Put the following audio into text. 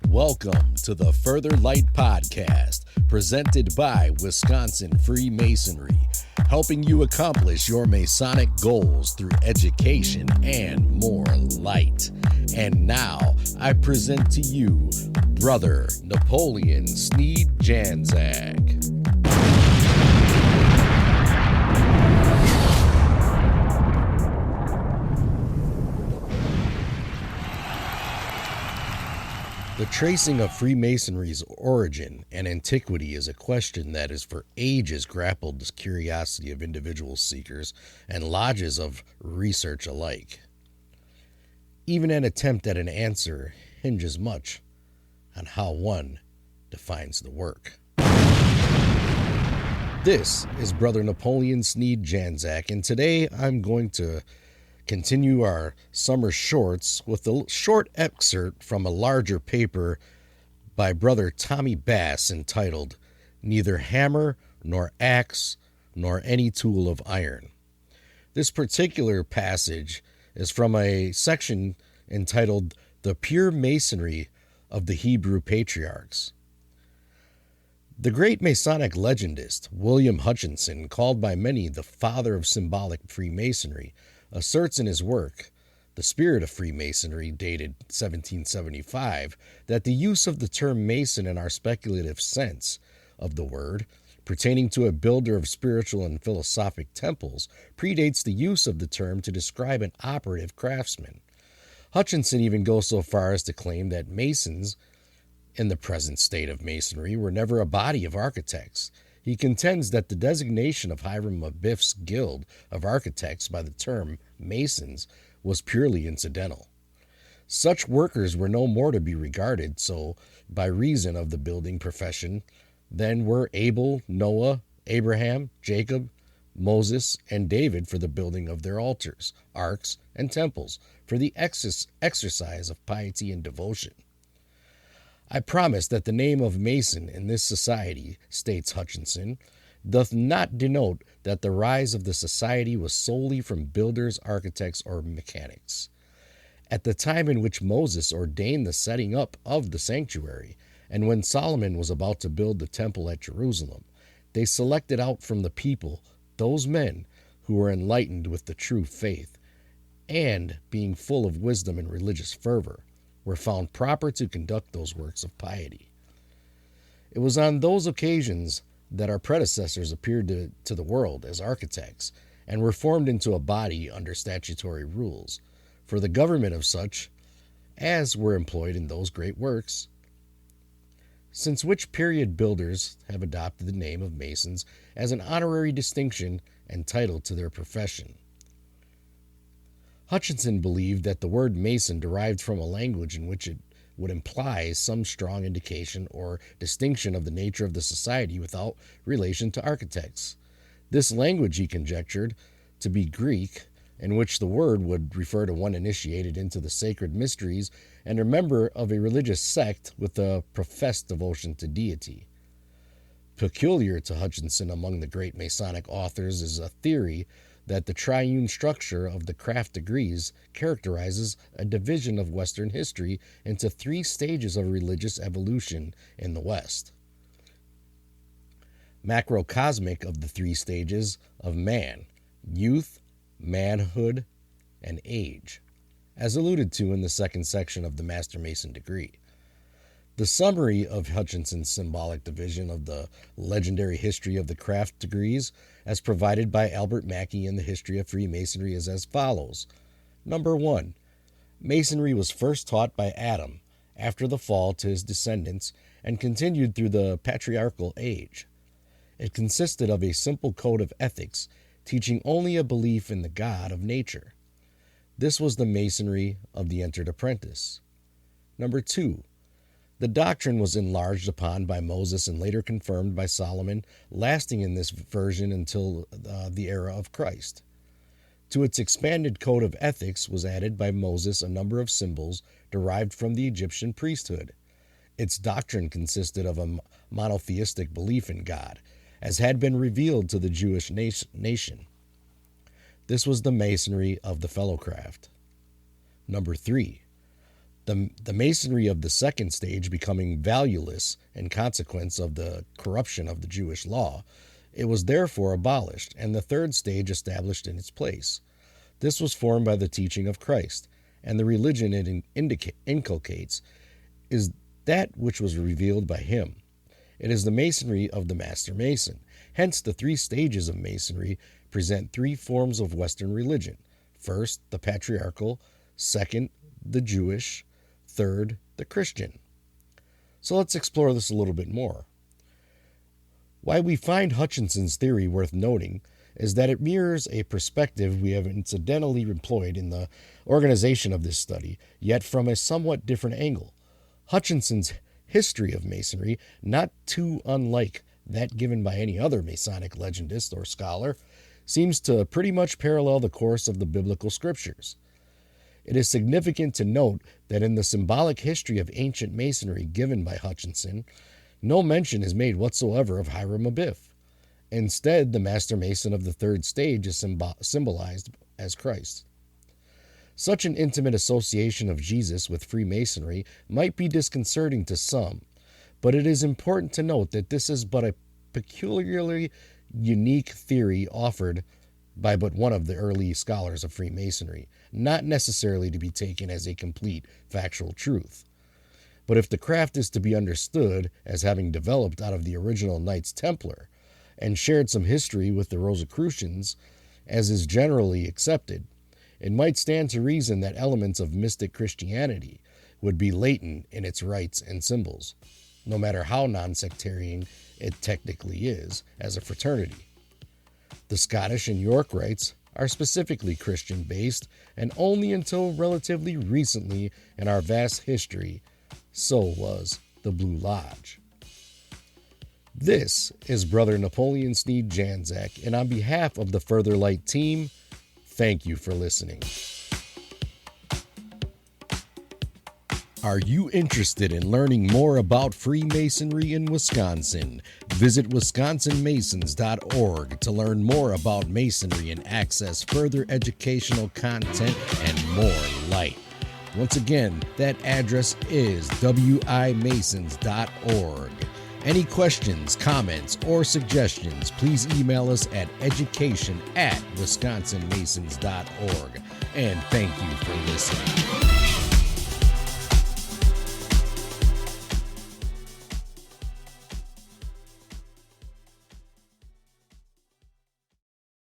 Welcome to the Further Light Podcast, presented by Wisconsin Freemasonry, helping you accomplish your Masonic goals through education and more light. And now, I present to you, Brother Napoleon Sneed-Janczak. The tracing of Freemasonry's origin and antiquity is a question that has for ages grappled the curiosity of individual seekers and lodges of research alike. Even an attempt at an answer hinges much on how one defines the work. This is Brother Napoleon Sneed-Janczak, and today I'm going to continue our summer shorts with a short excerpt from a larger paper by Brother Tommy Bass entitled, "Neither Hammer nor Axe nor Any Tool of Iron." This particular passage is from a section entitled "The Pure Masonry of the Hebrew Patriarchs." The great Masonic legendist William Hutchinson, called by many the father of symbolic Freemasonry, asserts in his work, The Spirit of Freemasonry, dated 1775, that the use of the term Mason in our speculative sense of the word, pertaining to a builder of spiritual and philosophic temples, predates the use of the term to describe an operative craftsman. Hutchinson even goes so far as to claim that Masons, in the present state of Masonry, were never a body of architects. He contends that the designation of Hiram Abiff's Guild of Architects by the term Masons was purely incidental. Such workers were no more to be regarded so by reason of the building profession than were Abel, Noah, Abraham, Jacob, Moses, and David for the building of their altars, arks, and temples, for the exercise of piety and devotion. "I promise that the name of Mason in this society," states Hutchinson, "doth not denote that the rise of the society was solely from builders, architects, or mechanics. At the time in which Moses ordained the setting up of the sanctuary, and when Solomon was about to build the temple at Jerusalem, they selected out from the people those men who were enlightened with the true faith, and, being full of wisdom and religious fervor, were found proper to conduct those works of piety. It was on those occasions that our predecessors appeared to the world as architects, and were formed into a body under statutory rules, for the government of such as were employed in those great works, since which period builders have adopted the name of Masons as an honorary distinction and title to their profession." Hutchinson believed that the word Mason derived from a language in which it would imply some strong indication or distinction of the nature of the society without relation to architects. This language he conjectured to be Greek, in which the word would refer to one initiated into the sacred mysteries and a member of a religious sect with a professed devotion to deity. Peculiar to Hutchinson among the great Masonic authors is a theory that the triune structure of the craft degrees characterizes a division of Western history into three stages of religious evolution in the West. Macrocosmic of the three stages of man, youth, manhood, and age, as alluded to in the second section of the Master Mason degree. The summary of Hutchinson's symbolic division of the legendary history of the craft degrees, as provided by Albert Mackey in the History of Freemasonry, is as follows. Number 1. Masonry was first taught by Adam after the fall to his descendants and continued through the patriarchal age. It consisted of a simple code of ethics, teaching only a belief in the God of nature. This was the Masonry of the entered apprentice. Number 2. The doctrine was enlarged upon by Moses and later confirmed by Solomon, lasting in this version until the era of Christ. To its expanded code of ethics was added by Moses a number of symbols derived from the Egyptian priesthood. Its doctrine consisted of a monotheistic belief in God, as had been revealed to the Jewish nation. This was the Masonry of the Fellowcraft. Number 3. The Masonry of the second stage becoming valueless in consequence of the corruption of the Jewish law, it was therefore abolished, and the third stage established in its place. This was formed by the teaching of Christ, and the religion it inculcates is that which was revealed by him. It is the Masonry of the Master Mason. Hence, the three stages of Masonry present three forms of Western religion. First, the patriarchal. Second, the Jewish. Third, the Christian. So let's explore this a little bit more. Why we find Hutchinson's theory worth noting is that it mirrors a perspective we have incidentally employed in the organization of this study, yet from a somewhat different angle. Hutchinson's history of Masonry, not too unlike that given by any other Masonic legendist or scholar, seems to pretty much parallel the course of the biblical scriptures. It is significant to note that in the symbolic history of ancient Masonry given by Hutchinson, no mention is made whatsoever of Hiram Abiff. Instead, the Master Mason of the third stage is symbolized as Christ. Such an intimate association of Jesus with Freemasonry might be disconcerting to some, but it is important to note that this is but a peculiarly unique theory offered by but one of the early scholars of Freemasonry, not necessarily to be taken as a complete factual truth. But if the craft is to be understood as having developed out of the original Knights Templar and shared some history with the Rosicrucians, as is generally accepted, it might stand to reason that elements of mystic Christianity would be latent in its rites and symbols, no matter how non-sectarian it technically is as a fraternity. The Scottish and York rites are specifically Christian-based, and only until relatively recently in our vast history, so was the Blue Lodge. This is Brother Napoleon Sneed-Janczak, and on behalf of the Further Light team, thank you for listening. Are you interested in learning more about Freemasonry in Wisconsin? Visit wisconsinmasons.org to learn more about Masonry and access further educational content and more light. Once again, that address is wimasons.org. Any questions, comments, or suggestions, please email us at education@wisconsinmasons.org. And thank you for listening.